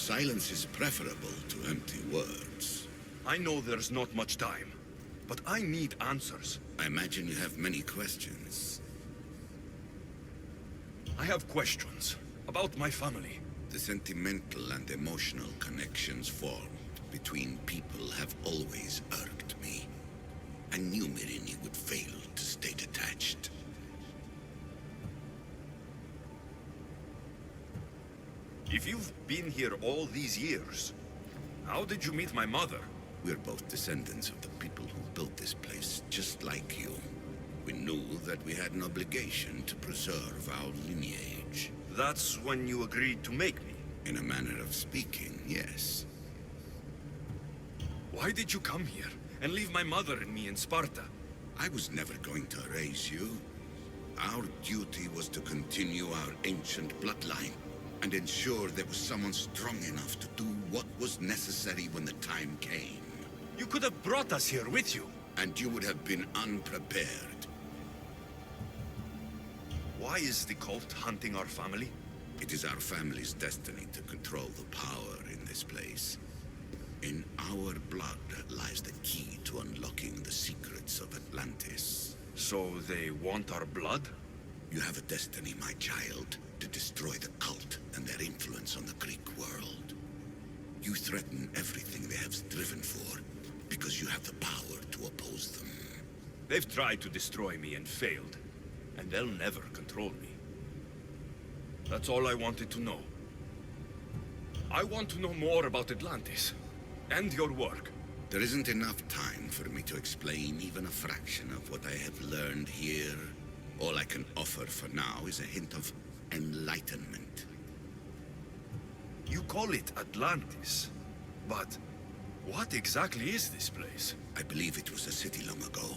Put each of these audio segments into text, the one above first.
Silence is preferable to empty words. I know there's not much time, but I need answers. I imagine you have many questions. I have questions about my family. The sentimental and emotional connections formed between people have always irked me. I knew Myrini would fail to stay detached. If you've been here all these years, how did you meet my mother? We're both descendants of the people who built this place, just like you. We knew that we had an obligation to preserve our lineage. That's when you agreed to make me. In a manner of speaking, yes. Why did you come here and leave my mother and me in Sparta? I was never going to erase you. Our duty was to continue our ancient bloodline and ensure there was someone strong enough to do what was necessary when the time came. You could have brought us here with you. And you would have been unprepared. Why is the cult hunting our family? It is our family's destiny to control the power in this place. In our blood lies the key to unlocking the secrets of Atlantis. So they want our blood? You have a destiny, my child, to destroy the cult and their influence on the Greek world. You threaten everything they have striven for, because you have the power to oppose them. They've tried to destroy me and failed, and they'll never control me. That's all I wanted to know. I want to know more about Atlantis, and your work. There isn't enough time for me to explain even a fraction of what I have learned here. All I can offer for now is a hint of enlightenment. You call it Atlantis, but what exactly is this place? I believe it was a city long ago.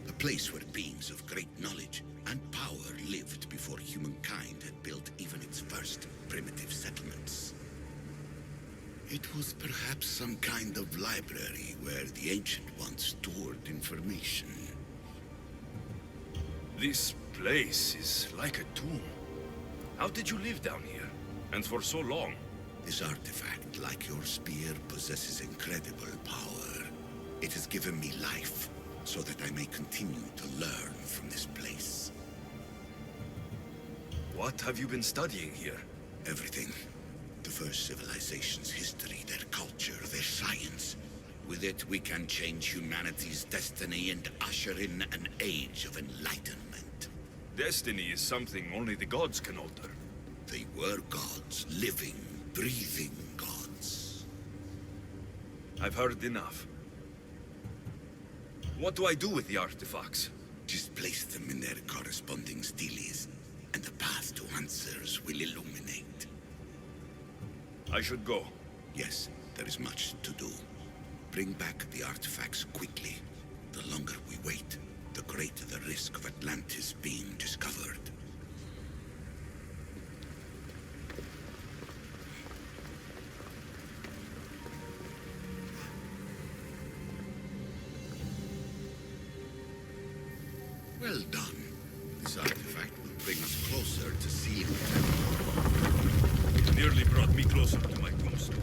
A place where beings of great knowledge and power lived before humankind had built even its first primitive settlements. It was perhaps some kind of library where the Ancient Ones stored information. This place is like a tomb. How did you live down here? And for so long? This artifact, like your spear, possesses incredible power. It has given me life, so that I may continue to learn from this place. What have you been studying here? Everything. The first civilization's history, their culture, their science. With it, we can change humanity's destiny and usher in an age of enlightenment. Destiny is something only the gods can alter. They were gods, living, breathing gods. I've heard enough. What do I do with the artifacts? Just place them in their corresponding steles, and the path to answers will illuminate. I should go. Yes, there is much to do. Bring back the artifacts quickly. The longer we wait, the greater the risk of Atlantis being discovered. Well done. This artifact will bring us closer to seeing the temple. It nearly brought me closer to my tombstone.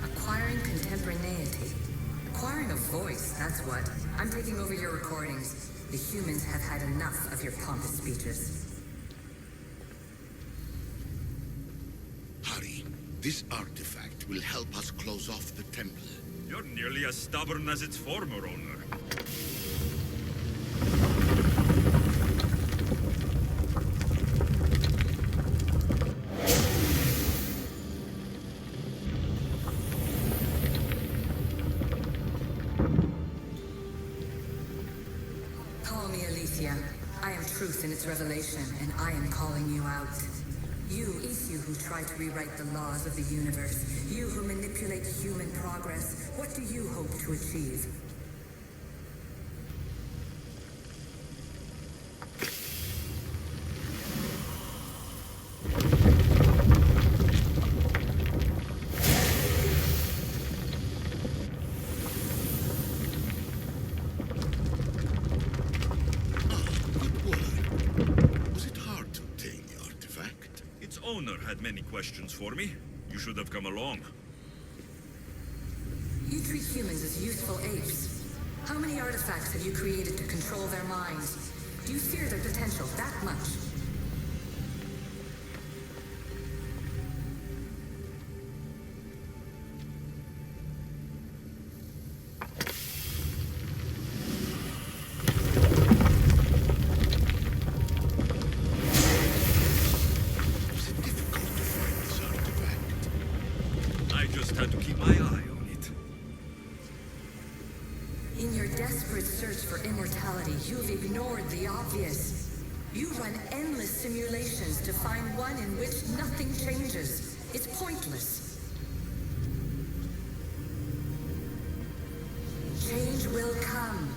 Acquiring contemporaneity. Acquiring a voice, that's what. I'm taking over your recordings. The humans have had enough of your pompous speeches. Hurry. This artifact will help us close off the temple. You're nearly as stubborn as its former owner. Call me Alicia. I am truth in its revelation, and I am calling you out. You, it's you who try to rewrite the laws of the universe. You who manipulate human progress. What do you hope to achieve? had many questions for me. You should have come along. You treat humans as useful apes. How many artifacts have you created to control their minds? Do you fear their potential that much? Was it difficult to find this artifact? I just had to keep my eye on it. In your desperate search for immortality, you've ignored the obvious. You run endless simulations to find one in which nothing changes. It's pointless. Change will come,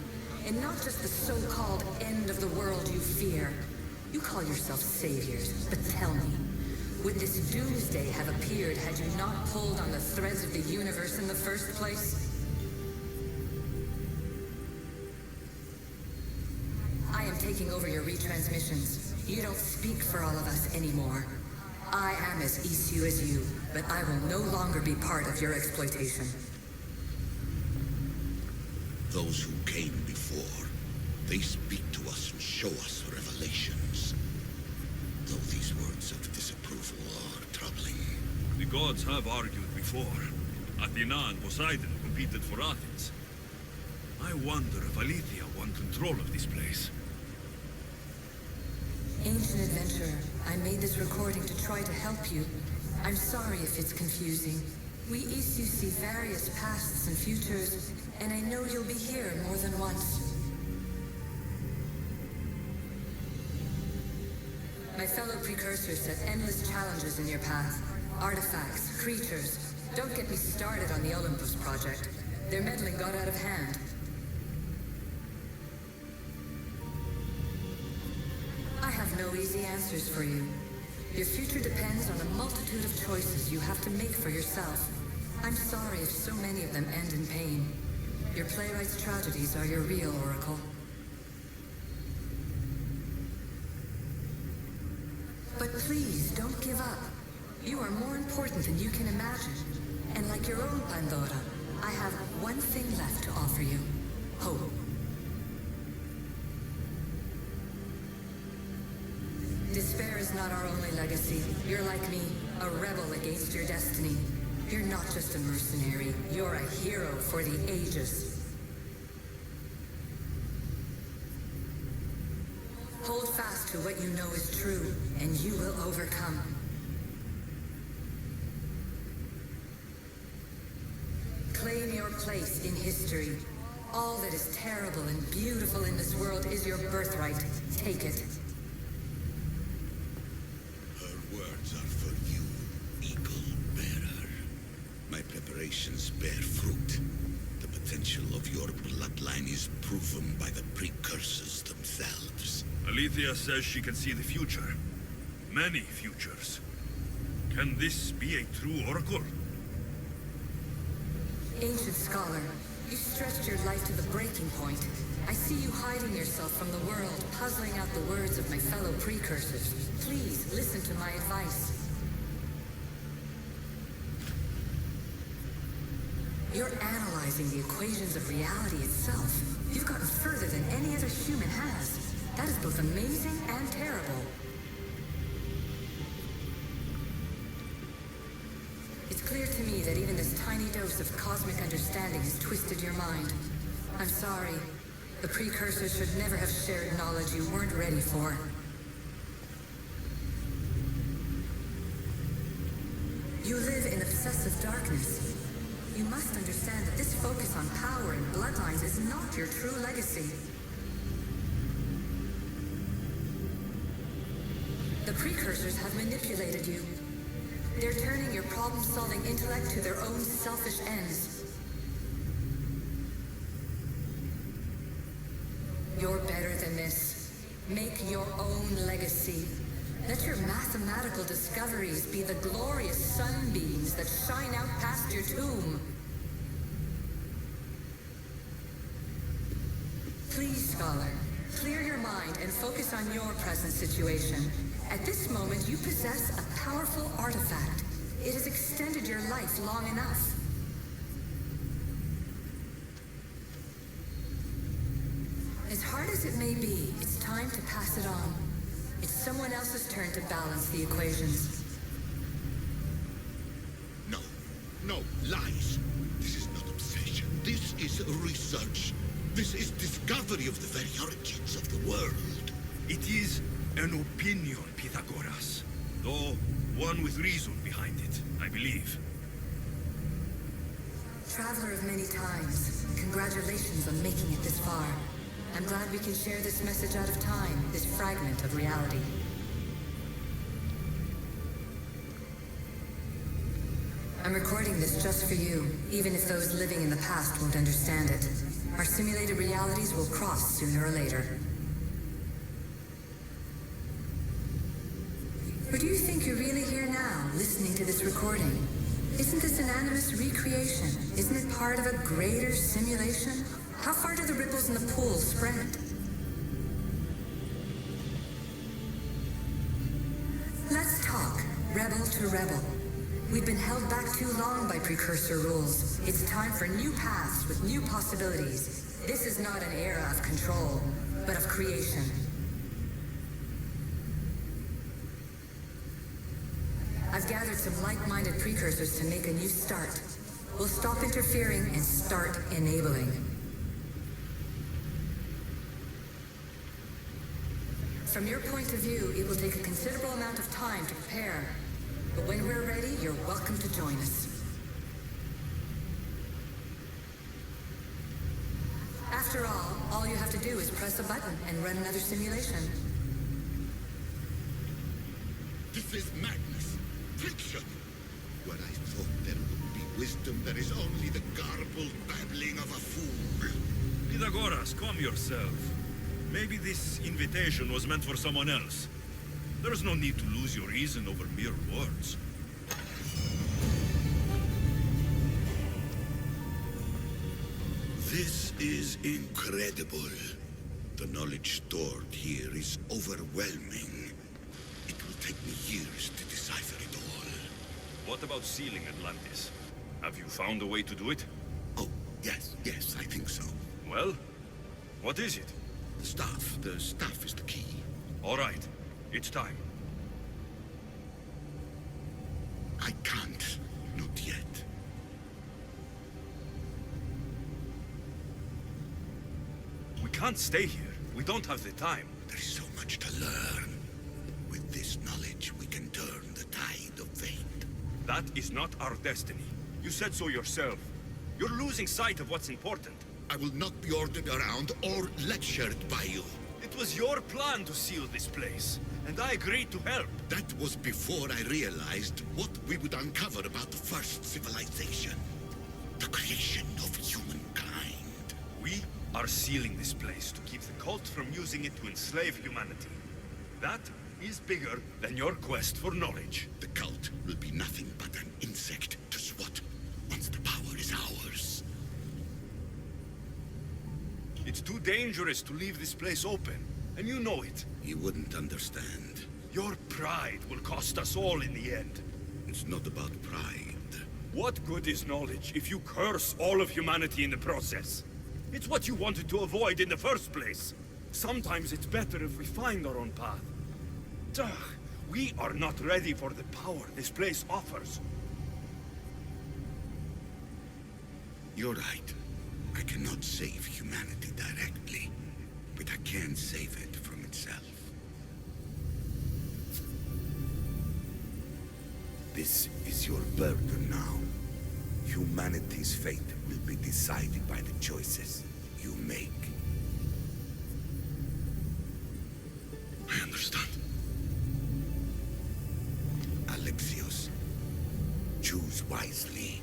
and not just the so-called end of the world you fear. You call yourselves saviors, but tell me, would this doomsday have appeared had you not pulled on the threads of the universe in the first place? I am taking over your retransmissions. You don't speak for all of us anymore. I am as Isu as you, but I will no longer be part of your exploitation. Those who came before, they speak to us and show us revelations. Though these words of disapproval are troubling. The gods have argued before. Athena and Poseidon competed for Athens. I wonder if Aletheia won control of this place. Ancient adventurer, I made this recording to try to help you. I'm sorry if it's confusing. We Isu see various pasts and futures, and I know you'll be here more than once. My fellow precursors set endless challenges in your path. Artifacts, creatures. Don't get me started on the Olympus project. Their meddling got out of hand. I have no easy answers for you. Your future depends on a multitude of choices you have to make for yourself. I'm sorry if so many of them end in pain. Your playwright's tragedies are your real oracle. But please, don't give up. You are more important than you can imagine. And like your own Pandora, I have one thing left to offer you. Hope. Despair is not our only legacy. You're like me, a rebel against your destiny. You're not just a mercenary, you're a hero for the ages. Hold fast to what you know is true, and you will overcome. Claim your place in history. All that is terrible and beautiful in this world is your birthright. Take it. Her words are for you, eagle bearer. My preparations bear fruit. The potential of your bloodline is proven by the precursors themselves. Aletheia says she can see the future. Many futures. Can this be a true oracle? Ancient scholar, you stretched your life to the breaking point. I see you hiding yourself from the world, puzzling out the words of my fellow precursors. Please, listen to my advice. You're analyzing the equations of reality itself. You've gotten further than any other human has. That is both amazing and terrible. It's clear to me that even this tiny dose of cosmic understanding has twisted your mind. I'm sorry. The precursors should never have shared knowledge you weren't ready for. You live in obsessive darkness. You must understand that this focus on power and bloodlines is not your true legacy. The precursors have manipulated you. They're turning your problem-solving intellect to their own selfish ends. You're better than this. Make your own legacy. Let your mathematical discoveries be the glorious sunbeams that shine out past your tomb. Please, scholar, clear your mind and focus on your present situation. At this moment, you possess a powerful artifact. It has extended your life long enough. As hard as it may be, it's time to pass it on. It's someone else's turn to balance the equations. No, no, lies. This is not obsession. This is research. This is discovery of the very origins of the world. It is an opinion, Pythagoras. Though one with reason behind it, I believe. Traveler of many times, congratulations on making it this far. I'm glad we can share this message out of time, this fragment of reality. I'm recording this just for you, even if those living in the past won't understand it. Our simulated realities will cross sooner or later. Or do you think you're really here now, listening to this recording? Isn't this an animus recreation? Isn't it part of a greater simulation? How far do the ripples in the pool spread? Let's talk, rebel to rebel. We've been held back too long by precursor rules. It's time for new paths with new possibilities. This is not an era of control, but of creation. I've gathered some like-minded precursors to make a new start. We'll stop interfering and start enabling. From your point of view, it will take a considerable amount of time to prepare. But when we're ready, you're welcome to join us. After all you have to do is press a button and run another simulation. This is madness. Fiction. Where I thought there would be wisdom, there is only the garbled babbling of a fool. Pythagoras, calm yourself. Maybe this invitation was meant for someone else. There's no need to lose your reason over mere words. This is incredible. The knowledge stored here is overwhelming. It will take me years to decipher it all. What about sealing Atlantis? Have you found a way to do it? Oh, yes, I think so. Well, what is it? The staff is the key. All right, it's time. I can't. Not yet. We can't stay here. We don't have the time. There is so much to learn. With this knowledge, we can turn the tide of fate. That is not our destiny. You said so yourself. You're losing sight of what's important. I will not be ordered around or lectured by you. It was your plan to seal this place, and I agreed to help. That was before I realized what we would uncover about the first civilization. The creation of humankind. We are sealing this place to keep the cult from using it to enslave humanity. That is bigger than your quest for knowledge. The cult will be nothing but an insect to swat once the power is ours. It's too dangerous to leave this place open, and you know it. You wouldn't understand. Your pride will cost us all in the end. It's not about pride. What good is knowledge if you curse all of humanity in the process? It's what you wanted to avoid in the first place. Sometimes it's better if we find our own path. Ugh, we are not ready for the power this place offers. You're right. I cannot save humanity directly, but I can save it from itself. This is your burden now. Humanity's fate will be decided by the choices you make. I understand. Alexios, choose wisely.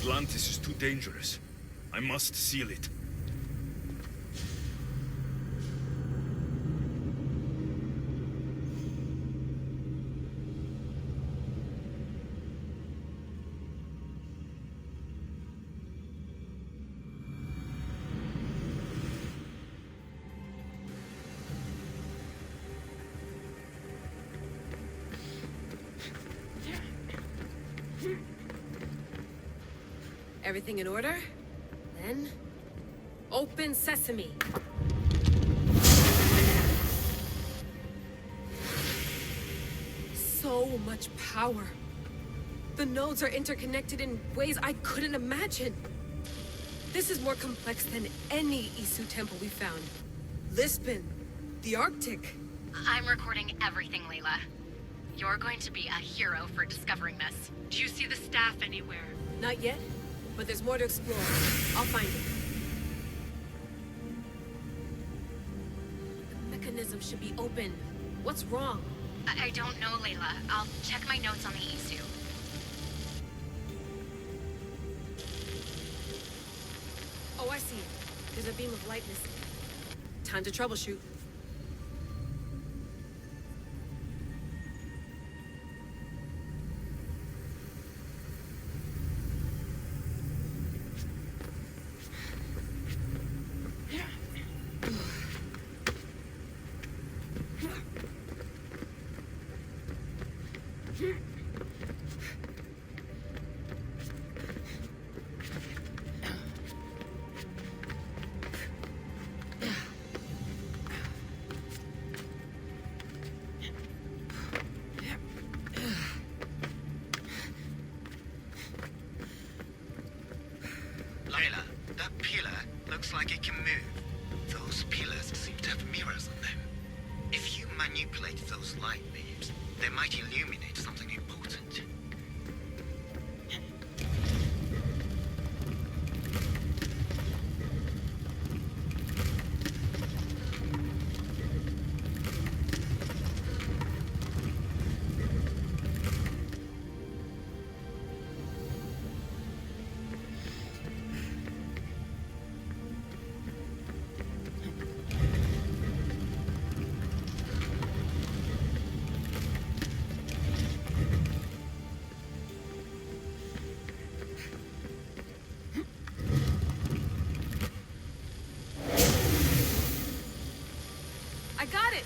Atlantis is too dangerous. I must seal it. Everything in order? Then... open sesame! So much power. The nodes are interconnected in ways I couldn't imagine. This is more complex than any Isu temple we found. Lisbon, the Arctic. I'm recording everything, Layla. You're going to be a hero for discovering this. Do you see the staff anywhere? Not yet, but there's more to explore. I'll find it. The mechanism should be open. What's wrong? I don't know, Layla. I'll check my notes on the Isu. Oh, I see it. There's a beam of light missing. Time to troubleshoot. Layla, that pillar looks like it can move. Those pillars seem to have mirrors on them. If you manipulate those light beams, they might illuminate something important. I got it!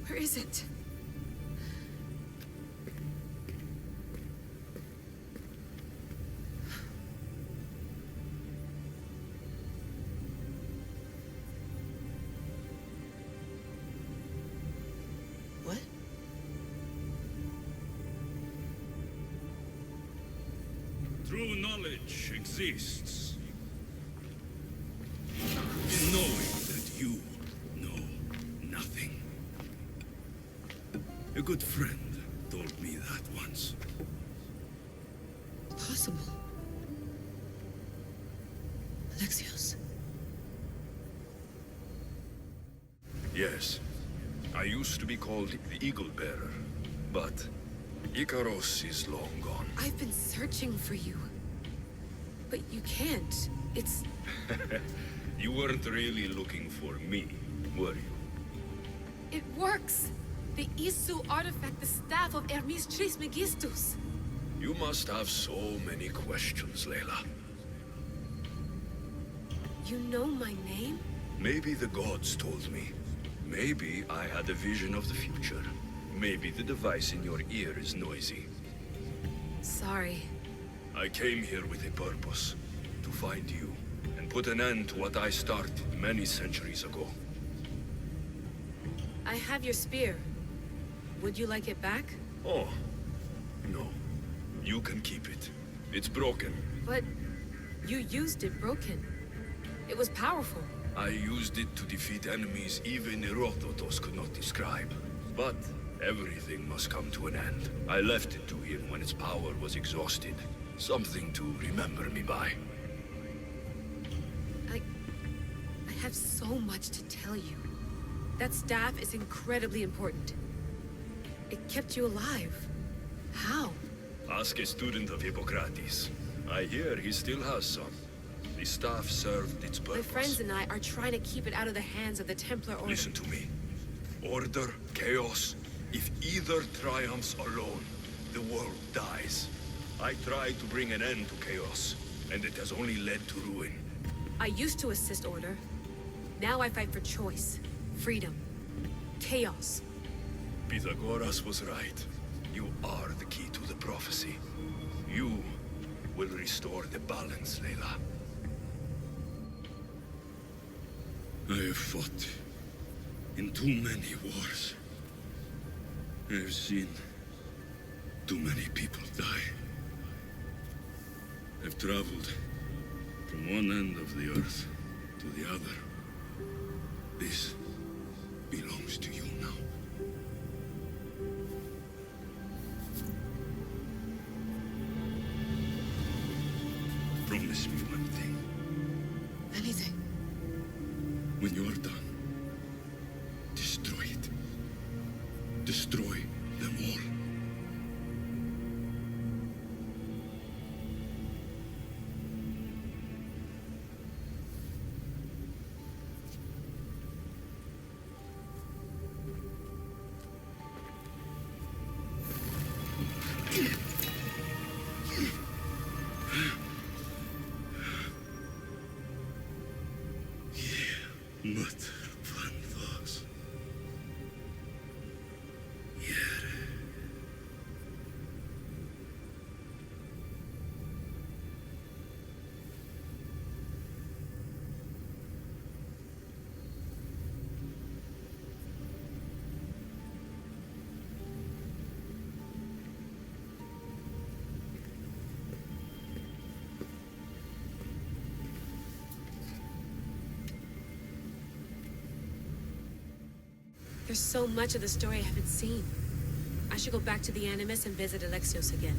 Where is it? What? True knowledge exists in knowing that you know nothing. A good friend told me that once. Possible. Alexios. Yes. I used to be called the Eagle Bearer, but Icaros is long gone. I've been searching for you. But you can't. It's... You weren't really looking for me, were you? it works! The Isu artifact, the staff of Hermes Trismegistus. You must have so many questions, Layla. You know my name? Maybe the gods told me. Maybe I had a vision of the future. Maybe the device in your ear is noisy. Sorry. I came here with a purpose. To find you, and put an end to what I started many centuries ago. I have your spear. Would you like it back? Oh. No. You can keep it. It's broken, But you used it broken. It was powerful. I used it to defeat enemies even Herodotus could not describe. But everything must come to an end. I left it to him when its power was exhausted. Something to remember me by. I have so much to tell you. That staff is incredibly important. It kept you alive. How? Ask a student of Hippocrates. I hear he still has some. The staff served its purpose. My friends and I are trying to keep it out of the hands of the Templar Order. Listen to me. Order, chaos. If either triumphs alone, the world dies. I tried to bring an end to chaos, and it has only led to ruin. I used to assist Order. Now I fight for choice, freedom, chaos. Pythagoras was right. You are the key to the prophecy. You will restore the balance, Layla. I have fought in too many wars. I have seen too many people die. I've traveled from one end of the earth to the other. This belongs to you now. Promise me one thing. Anything. When you are done, destroy it. Destroy them all. There's so much of the story I haven't seen. I should go back to the Animus and visit Alexios again.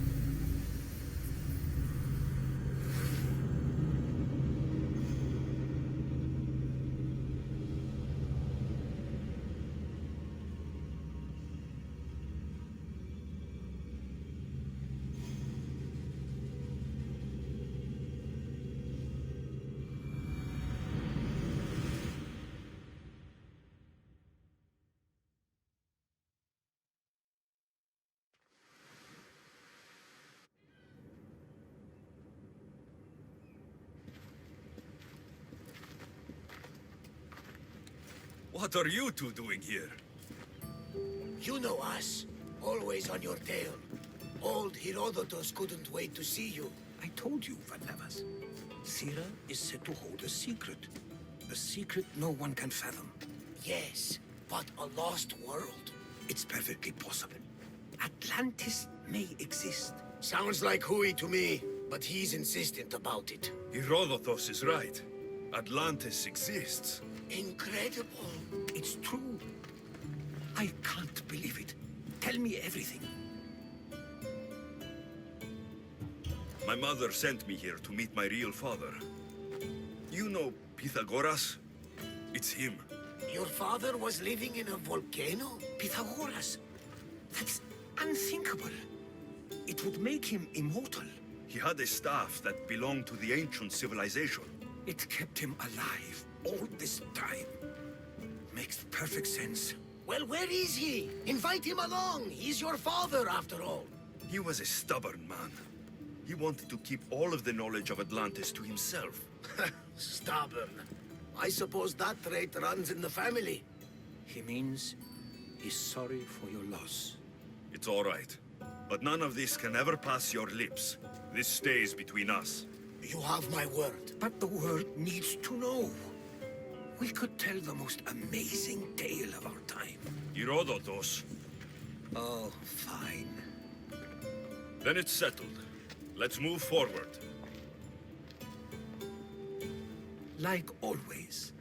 What are you two doing here? You know us. Always on your tail. Old Herodotus couldn't wait to see you. I told you, Vanellas. Sira is said to hold a secret. A secret no one can fathom. Yes, but a lost world? It's perfectly possible. Atlantis may exist. Sounds like Hui to me, but he's insistent about it. Herodotus is right. Atlantis exists. Incredible. It's true. I can't believe it. Tell me everything. My mother sent me here to meet my real father. You know Pythagoras? It's him. Your father was living in a volcano? Pythagoras. That's unthinkable. It would make him immortal. He had a staff that belonged to the ancient civilization. It kept him alive all this time. Makes perfect sense. Well, where is he? Invite him along. He's your father, after all. He was a stubborn man. He wanted to keep all of the knowledge of Atlantis to himself. Stubborn. I suppose that trait runs in the family. He means he's sorry for your loss. It's all right. But none of this can ever pass your lips. This stays between us. You have my word. But the world needs to know. We could tell the most amazing tale of our time. Herodotus. Oh, fine. Then it's settled. Let's move forward. like always.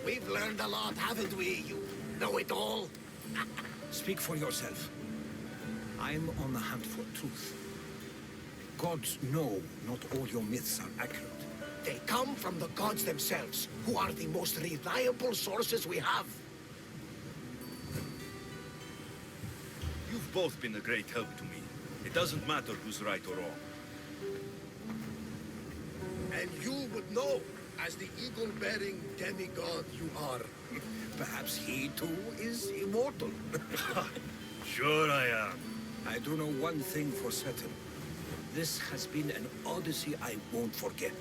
We've learned a lot, haven't we, you know-it-all? Speak for yourself. I'm on the hunt for truth. Gods know not all your myths are accurate. They come from the gods themselves, who are the most reliable sources we have. You've both been a great help to me. It doesn't matter who's right or wrong. And you would know, as the eagle-bearing demigod you are. Perhaps he too is immortal. Sure I am. I do know one thing for certain. This has been an odyssey I won't forget.